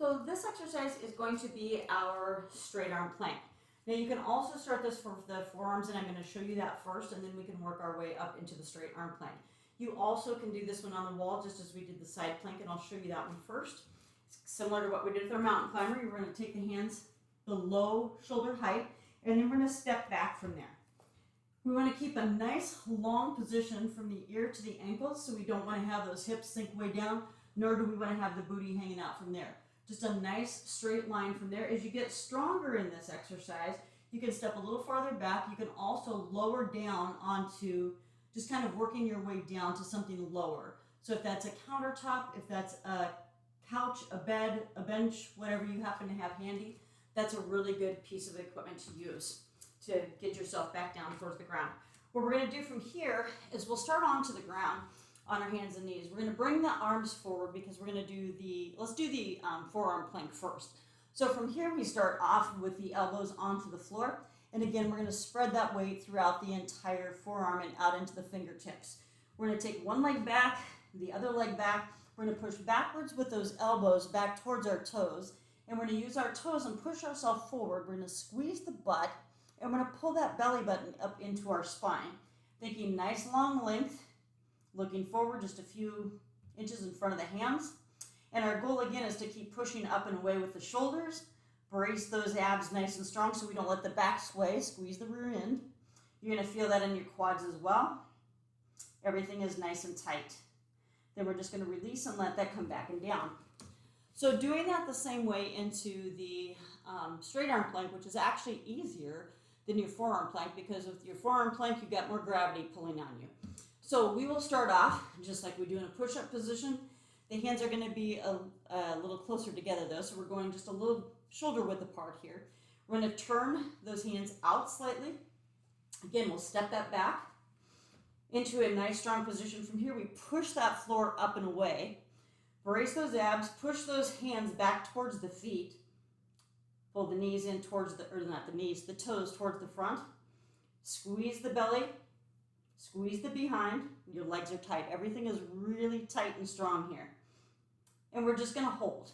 So this exercise is going to be our straight arm plank. Now you can also start this for the forearms, and I'm going to show you that first, and then we can work our way up into the straight arm plank. You also can do this one on the wall just as we did the side plank, and I'll show you that one first. It's similar to what we did with our mountain climber. We're going to take the hands below shoulder height, and then we're going to step back from there. We want to keep a nice long position from the ear to the ankles, so we don't want to have those hips sink way down, nor do we want to have the booty hanging out from there. Just a nice straight line from there. As you get stronger in this exercise, you can step a little farther back. You can also lower down onto just kind of working your way down to something lower. So if that's a countertop, if that's a couch, a bed, a bench, whatever you happen to have handy, that's a really good piece of equipment to use to get yourself back down towards the ground. What we're going to do from here is we'll start onto the ground on our hands and knees. We're going to bring the arms forward because we're going to do let's do the forearm plank first. So from here we start off with the elbows onto the floor. And again, we're going to spread that weight throughout the entire forearm and out into the fingertips. We're going to take one leg back, the other leg back. We're going to push backwards with those elbows back towards our toes. And we're going to use our toes and push ourselves forward. We're going to squeeze the butt, and we're going to pull that belly button up into our spine. Thinking nice long length, looking forward just a few inches in front of the hands. And our goal again is to keep pushing up and away with the shoulders. Brace those abs nice and strong so we don't let the back sway. Squeeze the rear end. You're going to feel that in your quads as well. Everything is nice and tight. Then we're just going to release and let that come back and down. So doing that the same way into the straight arm plank, which is actually easier than your forearm plank, because with your forearm plank you've got more gravity pulling on you. So we will start off just like we do in a push-up position. The hands are going to be a little closer together though, so we're going just a little shoulder width apart here. We're going to turn those hands out slightly. Again, we'll step that back into a nice strong position. From here we push that floor up and away. Brace those abs, push those hands back towards the feet. Pull the knees in towards the, or not the knees, the toes towards the front. Squeeze the belly. Squeeze the behind. Your legs are tight. Everything is really tight and strong here. And we're just going to hold.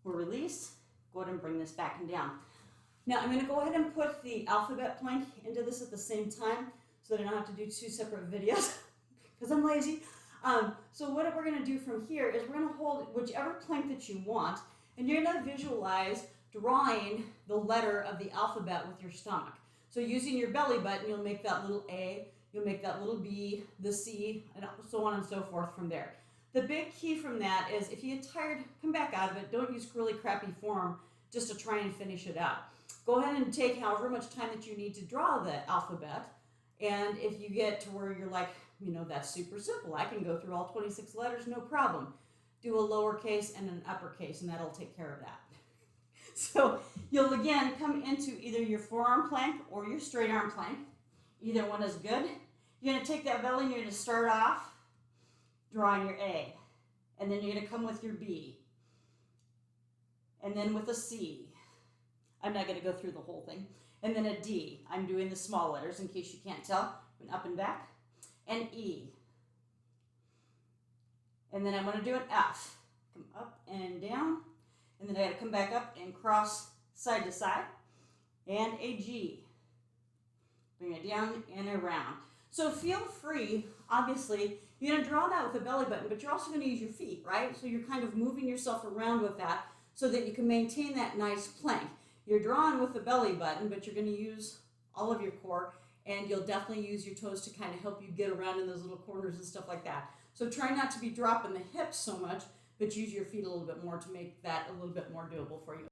We'll release. Go ahead and bring this back and down. Now I'm going to go ahead and put the alphabet plank into this at the same time so that I don't have to do two separate videos because I'm lazy. So what we're going to do from here is we're going to hold whichever plank that you want, and you're going to visualize drawing the letter of the alphabet with your stomach. So using your belly button, you'll make that little A, you'll make that little B, the C, and so on and so forth from there. The big key from that is if you get tired, come back out of it. Don't use really crappy form just to try and finish it out. Go ahead and take however much time that you need to draw the alphabet. And if you get to where you're like, you know, that's super simple, I can go through all 26 letters, no problem. Do a lowercase and an uppercase, and that'll take care of that. So you'll again come into either your forearm plank or your straight arm plank. Either one is good. You're going to take that belly and you're going to start off drawing your A. And then you're going to come with your B. And then with a C. I'm not going to go through the whole thing. And then a D. I'm doing the small letters in case you can't tell. Up and back. And E. And then I'm going to do an F. Come up and down. And then I got to come back up and cross side to side. And a G. Bring it down and around. So feel free, obviously, you're going to draw that with a belly button, but you're also going to use your feet, right? So you're kind of moving yourself around with that so that you can maintain that nice plank. You're drawing with the belly button, but you're going to use all of your core, and you'll definitely use your toes to kind of help you get around in those little corners and stuff like that. So try not to be dropping the hips so much, but use your feet a little bit more to make that a little bit more doable for you.